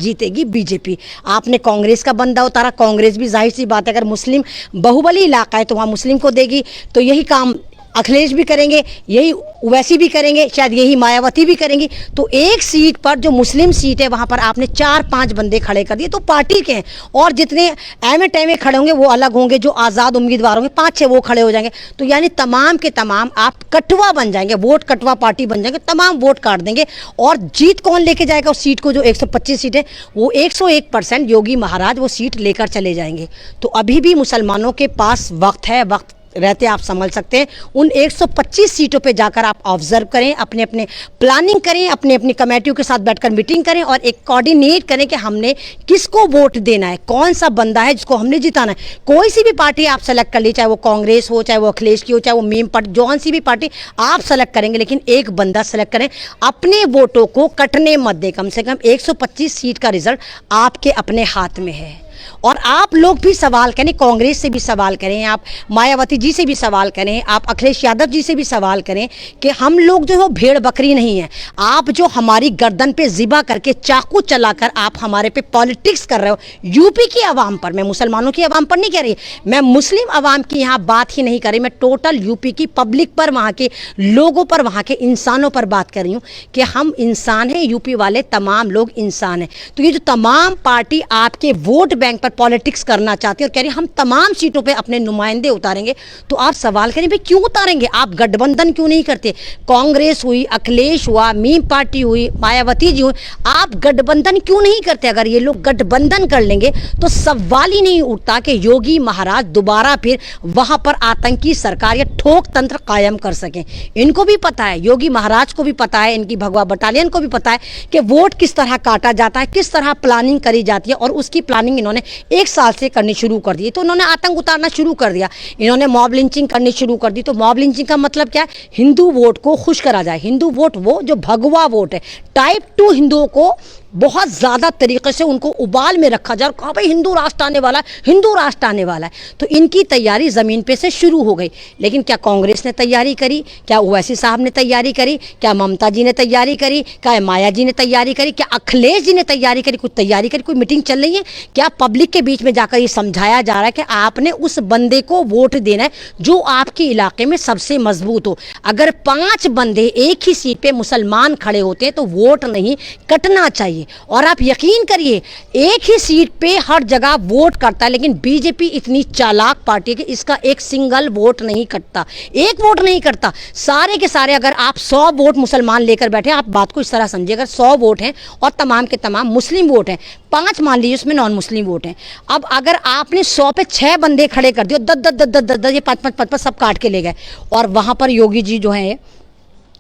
जीतेगी बीजेपी। आपने कांग्रेस का बंदा उतारा, कांग्रेस भी जाहिर सी बात है अगर मुस्लिम बहुबली इलाका है तो वहाँ मुस्लिम को देगी। तो यही काम अखिलेश भी करेंगे, यही ओवैसी भी करेंगे, शायद यही मायावती भी करेंगी। तो एक सीट पर जो मुस्लिम सीट है वहाँ पर आपने 4-5 बंदे खड़े कर दिए तो पार्टी के हैं, और जितने एम ए खड़े होंगे वो अलग होंगे, जो आज़ाद उम्मीदवार होंगे 5-6 वो खड़े हो जाएंगे। तो यानी तमाम के तमाम आप कटवा बन जाएंगे, वोट कटवा पार्टी बन जाएंगे, तमाम वोट काट देंगे। और जीत कौन लेके जाएगा उस सीट को? जो 125 सीट है वो 101% योगी महाराज वो सीट लेकर चले जाएंगे। तो अभी भी मुसलमानों के पास वक्त है, वक्त रहते आप समझ सकते हैं। उन 125 सीटों पे जाकर आप ऑब्जर्व करें, अपने अपने प्लानिंग करें, अपने अपनी कमेटियों के साथ बैठकर मीटिंग करें और एक कोऑर्डिनेट करें कि हमने किसको वोट देना है, कौन सा बंदा है जिसको हमने जिताना है। कोई सी भी पार्टी आप सेलेक्ट कर ली, चाहे वो कांग्रेस हो, चाहे वो अखिलेश की हो, चाहे वो मीम पार्टी, जौन सी भी पार्टी आप सेलेक्ट करेंगे, लेकिन एक बंदा सेलेक्ट करें। अपने वोटों को कटने मत दें। कम से कम 125 सीट का रिजल्ट आपके अपने हाथ में है। और आप लोग भी सवाल करें, कांग्रेस से भी सवाल करें, आप मायावती जी से भी सवाल करें, आप अखिलेश यादव जी से भी सवाल करें कि हम लोग जो है भेड़ बकरी नहीं है। आप जो हमारी गर्दन पे जिबा करके चाकू चलाकर आप हमारे पे पॉलिटिक्स कर रहे हो यूपी की आवाम पर, मैं मुसलमानों की आवाम पर नहीं कह रही, मैं मुस्लिम आवाम की यहाँ बात ही नहीं कर रही, मैं टोटल यूपी की पब्लिक पर, वहाँ के लोगों पर, वहाँ के इंसानों पर बात कर रही हूँ कि हम इंसान हैं, यूपी वाले तमाम लोग इंसान हैं। तो ये जो तमाम पार्टी आपके वोट बैंक पर पॉलिटिक्स करना चाहती है और कह रही है हम तमाम सीटों पे अपने नुमाइंदे उतारेंगे, तो आप सवाल करें भाई क्यों उतारेंगे? आप गठबंधन क्यों नहीं करते? कांग्रेस हुई, अखिलेश हुआ, मीम पार्टी हुई, मायावती जी हुई, आप गठबंधन क्यों नहीं करते? अगर ये लोग गठबंधन कर लेंगे तो सवाल ही नहीं उठता कि योगी महाराज दोबारा फिर वहां पर आतंकी सरकार या ठोक तंत्र कायम कर सकें। इनको भी पता है, योगी महाराज को भी पता है, इनकी भगवा बटालियन को भी पता है कि वोट किस तरह काटा जाता है, किस तरह प्लानिंग करी जाती है, और उसकी प्लानिंग इन्होंने 1 साल से करनी शुरू कर दी। तो इन्होंने आतंक उतारना शुरू कर दिया, इन्होंने मॉब लिंचिंग करनी शुरू कर दी। तो मॉब लिंचिंग का मतलब क्या है? हिंदू वोट को खुश करा जाए। हिंदू वोट वो जो भगवा वोट है, टाइप 2 हिंदुओं को बहुत ज़्यादा तरीके से उनको उबाल में रखा जाए और कहा भाई हिंदू राष्ट्र आने वाला है, हिंदू राष्ट्र आने वाला है। तो इनकी तैयारी ज़मीन पे से शुरू हो गई। लेकिन क्या कांग्रेस ने तैयारी करी? क्या ओवैसी साहब ने तैयारी करी? क्या ममता जी ने तैयारी करी? क्या माया जी ने तैयारी करी? क्या अखिलेश जी ने तैयारी करी? कुछ तैयारी करी? कोई मीटिंग चल रही है क्या? पब्लिक के बीच में जाकर ये समझाया जा रहा है कि आपने उस बंदे को वोट देना है जो आपके इलाके में सबसे मजबूत हो। अगर 5 बंदे एक ही सीट पे मुसलमान खड़े होते हैं तो वोट नहीं कटना चाहिए। और आप यकीन करिए एक ही सीट पे हर जगह वोट करता है, लेकिन बीजेपी इतनी चालाक पार्टी है कि इसका एक सिंगल वोट नहीं कटता, एक वोट नहीं कटता। सारे के सारे अगर आप 100 वोट मुसलमान लेकर बैठे, आप बात को इस तरह समझिए, अगर 100 वोट हैं और तमाम के तमाम मुस्लिम वोट हैं, 5 मान लीजिए उसमें नॉन मुस्लिम वोट हैं, अब अगर आपने 100 पे 6 बंदे खड़े कर दिए, 10 ये 5 सब काट के ले गए, और वहां पर योगी जी जो है,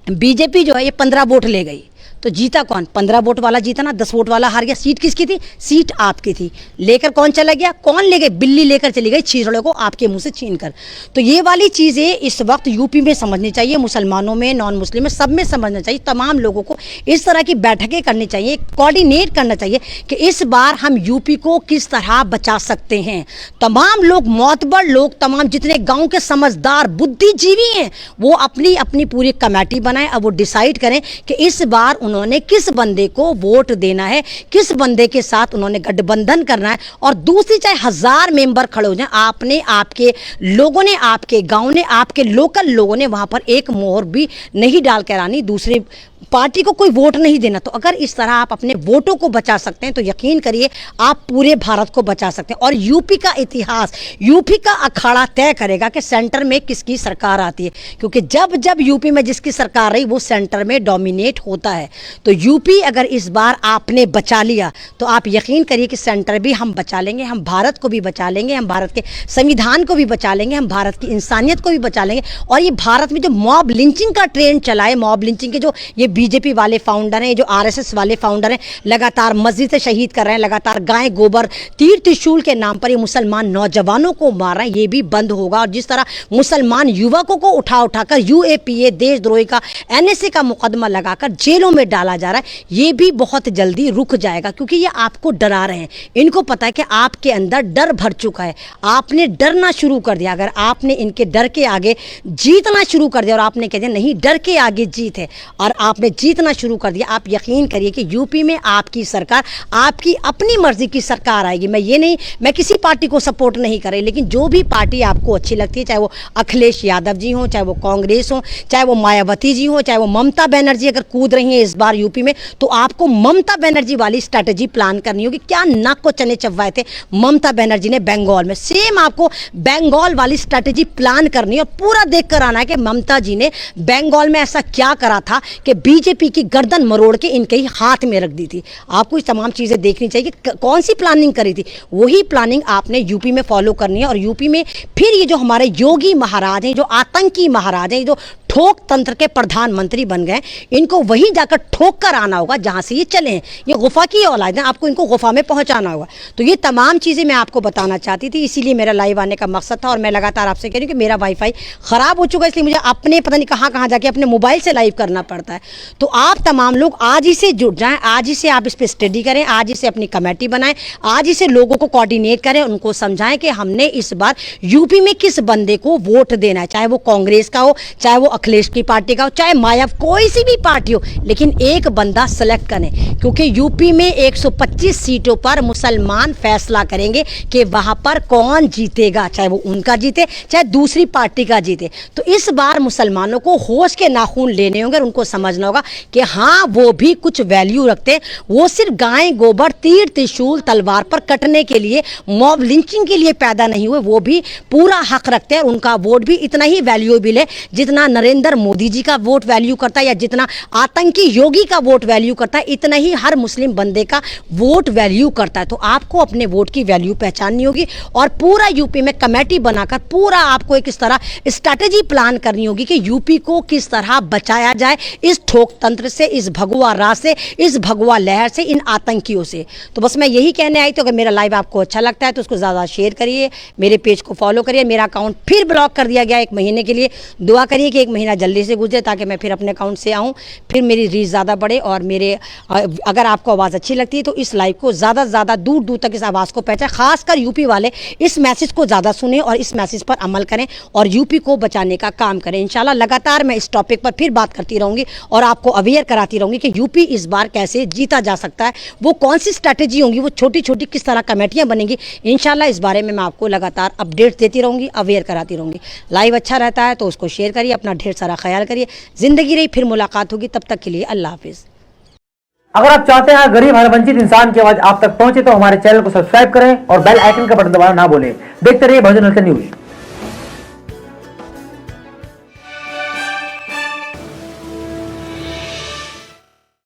बीजेपी जो है ये 15 वोट ले गई, तो जीता कौन? 15 वोट वाला जीता ना, 10 वोट वाला हार गया। सीट किसकी थी? सीट आपकी थी। लेकर कौन चला गया? कौन ले गई? बिल्ली लेकर चली गई छींचड़े को आपके मुंह से छीन कर। तो ये वाली चीज़ें इस वक्त यूपी में समझनी चाहिए, मुसलमानों में, नॉन मुस्लिम में, सब में समझना चाहिए। तमाम लोगों को इस तरह की बैठकें करनी चाहिए, कोऑर्डिनेट करना चाहिए कि इस बार हम यूपी को किस तरह बचा सकते हैं। तमाम लोग, मोतबर लोग, तमाम जितने गाँव के समझदार बुद्धिजीवी हैं, वो अपनी अपनी पूरी कमेटी बनाएं। अब वो डिसाइड करें कि इस बार उन्होंने किस बंदे को वोट देना है, किस बंदे के साथ उन्होंने गठबंधन करना है। और दूसरी, चाहे 1000 मेंबर खड़े हो जाए, आपने, आपके लोगों ने, आपके गांव ने, आपके लोकल लोगों ने वहां पर एक मोहर भी नहीं डाल कर आनी, दूसरे पार्टी को कोई वोट नहीं देना। तो अगर इस तरह आप अपने वोटों को बचा सकते हैं तो यकीन करिए आप पूरे भारत को बचा सकते हैं। और यूपी का इतिहास, यूपी का अखाड़ा तय करेगा कि सेंटर में किसकी सरकार आती है, क्योंकि जब जब यूपी में जिसकी सरकार रही वो सेंटर में डोमिनेट होता है। तो यूपी अगर इस बार आपने बचा लिया तो आप यकीन करिए कि सेंटर भी हम बचा लेंगे, हम भारत को भी बचा लेंगे, हम भारत के संविधान को भी बचा लेंगे, हम भारत की इंसानियत को भी बचा लेंगे। और ये भारत में जो मॉब लिंचिंग का ट्रेंड चला है, मॉब लिंचिंग के जो ये बीजेपी वाले फाउंडर हैं, जो आरएसएस वाले फाउंडर हैं, लगातार मस्जिद शहीद कर रहे हैं, लगातार गाय गोबर तीर त्रिशूल के नाम पर ये मुसलमान नौजवानों को मार रहे हैं, ये भी बंद होगा। और जिस तरह मुसलमान युवकों को उठा उठाकर यूएपीए देशद्रोही का, एनएसए का मुकदमा लगाकर जेलों में डाला जा रहा है, ये भी बहुत जल्दी रुक जाएगा, क्योंकि ये आपको डरा रहे हैं। इनको पता है कि आपके अंदर डर भर चुका है, आपने डरना शुरू कर दिया। अगर आपने इनके डर के आगे जीतना शुरू कर दिया और आपने कह दिया नहीं डर के आगे जीत है, और आपने जीतना शुरू कर दिया, आप यकीन करिए कि यूपी में आपकी सरकार, आपकी अपनी मर्जी की सरकार आएगी। मैं किसी पार्टी को सपोर्ट नहीं कर रही, लेकिन जो भी पार्टी आपको अच्छी लगती है, चाहे वो अखिलेश यादव जी हो, चाहे वो कांग्रेस हो, चाहे वो मायावती जी हो, चाहे वो ममता बनर्जी अगर कूद रही है इस बार यूपी में, तो आपको ममता बनर्जी वाली स्ट्रैटेजी प्लान करनी होगी। क्या नाक को चने चबवाए थे ममता बनर्जी ने बंगाल में, सेम आपको बंगाल वाली स्ट्रैटेजी प्लान करनी है और पूरा देख कर आना है कि ममता जी ने बंगाल में ऐसा क्या करा था कि बीजेपी की गर्दन मरोड़ के इनके ही हाथ में रख दी थी। आपको इस तमाम चीजें देखनी चाहिए कि कौन सी प्लानिंग करी थी, वही प्लानिंग आपने यूपी में फॉलो करनी है। और यूपी में फिर ये जो हमारे योगी महाराज हैं, जो आतंकी महाराज हैं, जो ठोक तंत्र के प्रधानमंत्री बन गए, इनको वहीं जाकर ठोक कर आना होगा जहां से ये चले हैं। ये गुफा की औलाद है, आपको इनको गुफा में पहुंचाना होगा। तो ये तमाम चीज़ें मैं आपको बताना चाहती थी, इसीलिए मेरा लाइव आने का मकसद था। और मैं लगातार आपसे कह रही हूँ कि मेरा वाईफाई ख़राब हो चुका है, इसलिए मुझे अपने पता नहीं कहाँ जाके अपने मोबाइल से लाइव करना पड़ता है। तो आप तमाम लोग आज ही से जुट जाएँ, आज ही से आप इस पर स्टडी करें, आज ही से अपनी कमेटी बनाएं, आज ही से लोगों को कोऑर्डिनेट करें, उनको समझाएं कि हमने इस बार यूपी में किस बंदे को वोट देना है, चाहे वो कांग्रेस का हो, चाहे वो अखिलेश की पार्टी का हो, चाहे मायाव कोई सी भी पार्टी हो, लेकिन एक बंदा सेलेक्ट करें। क्योंकि यूपी में 125 सीटों पर मुसलमान फैसला करेंगे कि वहां पर कौन जीतेगा, चाहे वो उनका जीते चाहे दूसरी पार्टी का जीते। तो इस बार मुसलमानों को होश के नाखून लेने होंगे और उनको समझना होगा कि हाँ वो भी कुछ वैल्यू रखते हैं, वो सिर्फ गाय गोबर तीर त्रिशूल तलवार पर कटने के लिए, मॉब लिंचिंग के लिए पैदा नहीं हुए, वो भी पूरा हक रखते हैं। उनका वोट भी इतना ही वैल्यूएबल है जितना नरेंद्र मोदी जी का वोट वैल्यू करता है, या जितना आतंकी योगी का वोट वैल्यू करता है, इतना ही हर मुस्लिम बंदे का वोट वैल्यू करता है। तो आपको अपने वोट की वैल्यू पहचाननी होगी और पूरा यूपी में कमेटी बनाकर पूरा आपको एक इस तरह स्ट्रैटेजी प्लान करनी होगी कि यूपी को किस तरह बचाया जाए इस ठोक तंत्र से, इस भगवा राज से, इस भगवा लहर से, इन आतंकियों से। तो बस मैं यही कहने आई। तो अगर मेरा लाइव आपको अच्छा लगता है तो उसको ज़्यादा शेयर करिए, मेरे पेज को फॉलो करिए। मेरा अकाउंट फिर ब्लॉक कर दिया गया 1 महीने के लिए, दुआ करिए कि 1 महीना जल्दी से गुजरे ताकि मैं फिर अपने अकाउंट से आऊँ, फिर मेरी रीच ज़्यादा बढ़े। और मेरे अगर आपको आवाज़ अच्छी लगती है तो इस लाइव को ज़्यादा से ज़्यादा दूर दूर तक इस आवाज़ को पहुँचाएं, खासकर यूपी वाले इस मैसेज को ज़्यादा सुने और इस मैसेज पर अमल करें और यूपी को बचाने का काम करें। इंशाल्लाह लगातार मैं इस टॉपिक पर फिर बात करती रहूँगी और आपको अवेयर कराती रहूँगी कि यूपी इस बार कैसे जीता जा सकता है, वो कौन सी स्ट्रैटेजी होंगी, वो छोटी छोटी किस तरह कमेटियाँ बनेंगी। इंशाल्लाह इस बारे में मैं आपको लगातार अपडेट्स देती रहूँगी, अवेयर कराती रहूँगी। लाइव अच्छा रहता है तो उसको शेयर करिए, अपना ढेर सारा ख्याल करिए। ज़िंदगी रही, फिर मुलाकात होगी, तब तक के लिए अल्लाह हाफिज़। अगर आप चाहते हैं गरीब हर वंचित इंसान की आवाज आप तक पहुंचे तो हमारे चैनल को सब्सक्राइब करें और बेल आइकन का बटन दबाना ना भूलें। देखते रहिए भोजन न्यूज।